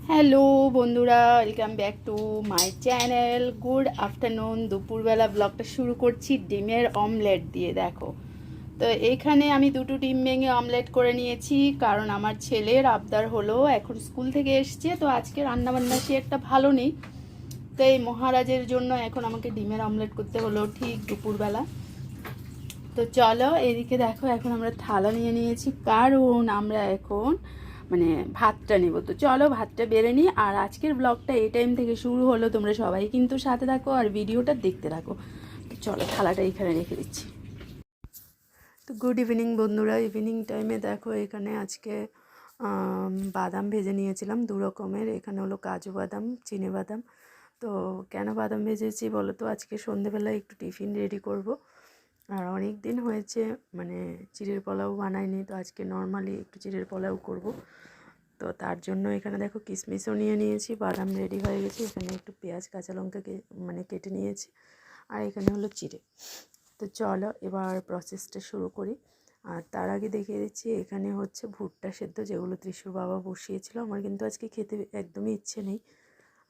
Hello বন্ধুরা, welcome back to my channel. Good afternoon. দুপুরবেলা ব্লগটা শুরু করছি ডিমের অমলেট দিয়ে। দেখো, তো এইখানে আমি দুটো ডিম ভেঙে অমলেট করে নিয়েছি, কারণ আমার ছেলের আবদার হলো, এখন স্কুল থেকে এসছে, তো আজকে রান্নাবান্না সে একটা ভালো নেই, তো এই মহারাজের জন্য এখন আমাকে ডিমের অমলেট করতে হলো ঠিক দুপুরবেলা। তো চলো, এদিকে দেখো, এখন আমরা থালা নিয়ে নিয়েছি, কারণ আমরা এখন মানে ভাতটা নেব। তো চলো ভাতটা বেড়ে নিই। আর আজকের ব্লগটা এই টাইম থেকে শুরু হলো, তোমরা সবাই কিন্তু সাথে থাকো আর ভিডিওটা দেখতে থাকো। তো চলো, থালাটা এখানে রেখে দিচ্ছি। তো গুড ইভিনিং বন্ধুরা। ইভিনিং টাইমে দেখো, এখানে আজকে বাদাম ভেজে নিয়েছিলাম দু রকমের। এখানে হলো কাজু বাদাম, চিনে বাদাম। তো কেন বাদাম ভেজেছি বলো তো, আজকে সন্ধেবেলায় একটু টিফিন রেডি করব। আর অনেক দিন হয়েছে মানে চিড়ের পোলাও বানাইনি, তো আজকে নর্মালি একটু চিড়ের পোলাও করব। তো তার জন্য এখানে দেখো কিশমিশও নিয়ে নিয়েছি, বাদাম রেডি হয়ে গেছে, এখানে একটু পেঁয়াজ কাঁচা লঙ্কা মানে কেটে নিয়েছি, আর এখানে হলো চিড়ে। তো চলো এবার প্রসেসটা শুরু করি। আর তার আগে দেখিয়ে দিচ্ছি, এখানে হচ্ছে ভুট্টা সেদ্ধ, যেগুলো ত্রিশুর বাবা বসিয়েছিল। আমার কিন্তু আজকে খেতে একদমই ইচ্ছে নেই।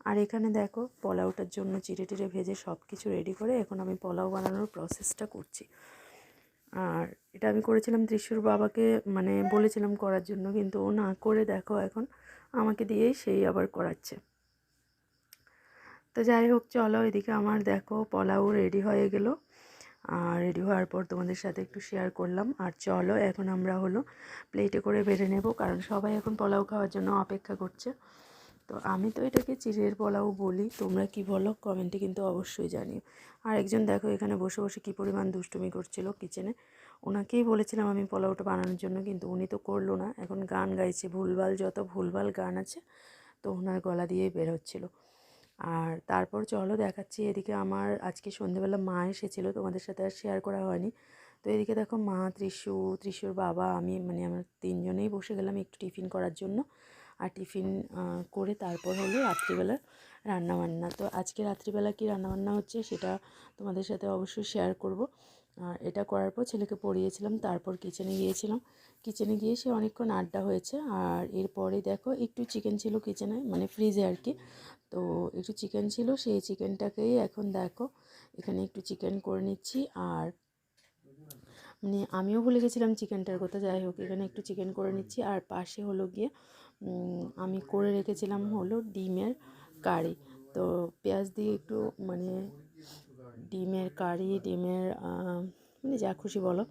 আর এখানে দেখো, পোলাওটার জন্য চিড়ে টিড়ে ভেজে সব কিছু রেডি করে এখন আমি পোলাও বানানোর প্রসেসটা করছি। আর এটা আমি করেছিলাম ত্রিশুর বাবাকে, মানে বলেছিলাম করার জন্য, কিন্তু ও না করে দেখো এখন আমাকে দিয়েই সেই আবার করাচ্ছে। তো যাই হোক, চলো, এদিকে আমার দেখো পোলাও রেডি হয়ে গেল। আর রেডি হওয়ার পর তোমাদের সাথে একটু শেয়ার করলাম। আর চলো এখন আমরা হলো প্লেটে করে বেড়ে নেব, কারণ সবাই এখন পোলাও খাওয়ার জন্য অপেক্ষা করছে। তো আমি তো এটাকে চিড়ের পোলাও বলি, তোমরা কি বলো কমেন্টে কিন্তু অবশ্যই জানিও। আর একজন দেখো এখানে বসে বসে কী পরিমাণ দুষ্টুমি করছিল কিচেনে। ওনাকেই বলেছিলাম আমি পোলাওটা বানানোর জন্য, কিন্তু উনি তো করলো না, এখন গান গাইছে, ভুলভাল যত ভুলভাল গান আছে, তো ওনার গলা দিয়েই বের হচ্ছিলো। আর তারপর চলো দেখাচ্ছি, এদিকে আমার আজকে সন্ধ্যেবেলা মা এসেছিলো, তোমাদের সাথে আর শেয়ার করা হয়নি। তো এদিকে দেখো, মা, ত্রিশুর বাবা, আমি, মানে আমরা তিনজনেই বসে গেলাম একটু টিফিন করার জন্য। আর টিফিন করে তারপর হলো রাত্রিবেলা রান্নাবান্না। তো আজকে রাত্রিবেলা কী রান্নাবান্না হচ্ছে সেটা তোমাদের সাথে অবশ্যই শেয়ার করব। আর এটা করার পর ছেলেকে পড়িয়েছিলাম, তারপর কিচেনে গিয়েছিলাম। কিচেনে গিয়ে সে অনেকক্ষণ আড্ডা হয়েছে। আর এরপরে দেখো, একটু চিকেন ছিল কিচেনে, মানে ফ্রিজে আর কি। তো একটু চিকেন ছিল, সেই চিকেনটাকেই এখন দেখো এখানে একটু চিকেন করে নিচ্ছি। আর মানে আমিও ভুলে গেছিলাম চিকেনটার কথা। যাই হোক, এখানে একটু চিকেন করে নিচ্ছি। আর পাশে হলো গিয়ে আমি করে রেখেছিলাম হলো ডিমের কারি। তো পেঁয়াজ দিয়ে একটু মানে ডিমের কারি, ডিমের মানে যা খুশি বলো,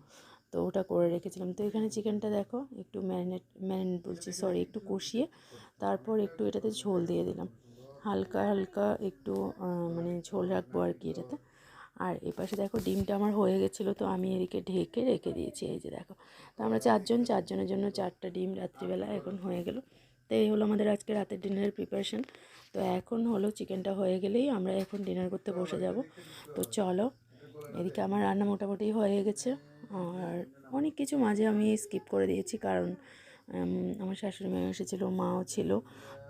তো ওটা করে রেখেছিলাম। তো এখানে চিকেনটা দেখো একটু ম্যারিনেট বলছি, সরি, একটু কষিয়ে তারপর একটু এটাতে ঝোল দিয়ে দিলাম, হালকা হালকা একটু মানে ঝোল রাখবো আর কি এটাতে। আর এপাশে দেখো ডিমটা আমার হয়ে গেছিলো, তো আমি এদিকে ঢেকে রেখে দিয়েছি। এই যে দেখো, তো আমরা চারজনের জন্য 4টা ডিম রাত্রিবেলা এখন হয়ে গেল। তো এই হলো আমাদের আজকে রাতের ডিনারের প্রিপারেশন। তো এখন হলো চিকেনটা হয়ে গেলেই আমরা এখন ডিনার করতে বসে যাব। তো চলো, এদিকে আমার রান্না মোটামুটি হয়ে গেছে। আর অনেক কিছু মাঝে আমি স্কিপ করে দিয়েছি, কারণ আমার শাশুড়ি মা এসেছিলো, মাও ছিল,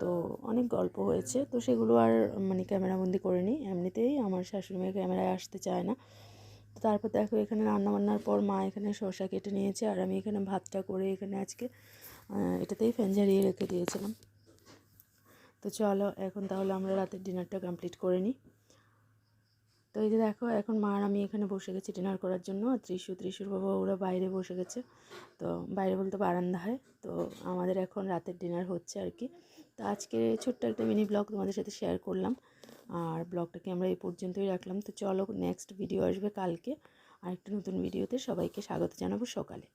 তো অনেক গল্প হয়েছে, তো সেগুলো আর মানে ক্যামেরাবন্দি করে নিই। এমনিতেই আমার শাশুড়ি মেয়ে ক্যামেরায় আসতে চায় না। তো তারপর দেখো, এখানে রান্নাবান্নার পর মা এখানে শসা কেটে নিয়েছে, আর আমি এখানে ভাতটা করে এখানে আজকে এটাতেই ফ্যান ঝারিয়ে রেখে দিয়েছিলাম। তো চলো এখন তাহলে আমরা রাতের ডিনারটা কমপ্লিট করে নিই। তো এই যে দেখো, এখন মা আর আমি এখানে বসে গেছি ডিনার করার জন্য। আর ত্রিশুর বাবা ওরা বাইরে বসে গেছে, তো বাইরে বলতে বারান্দায়। তো আমাদের এখন রাতের ডিনার হচ্ছে আর কি। তো আজকে ছোট্ট একটা মিনি ব্লগ তোমাদের সাথে শেয়ার করলাম। আর ব্লগটাকে আমরা এই পর্যন্তই রাখলাম। তো চলো, নেক্সট ভিডিও আসবে কালকে আর একটা নতুন ভিডিওতে। সবাইকে স্বাগত জানাবো সকালে।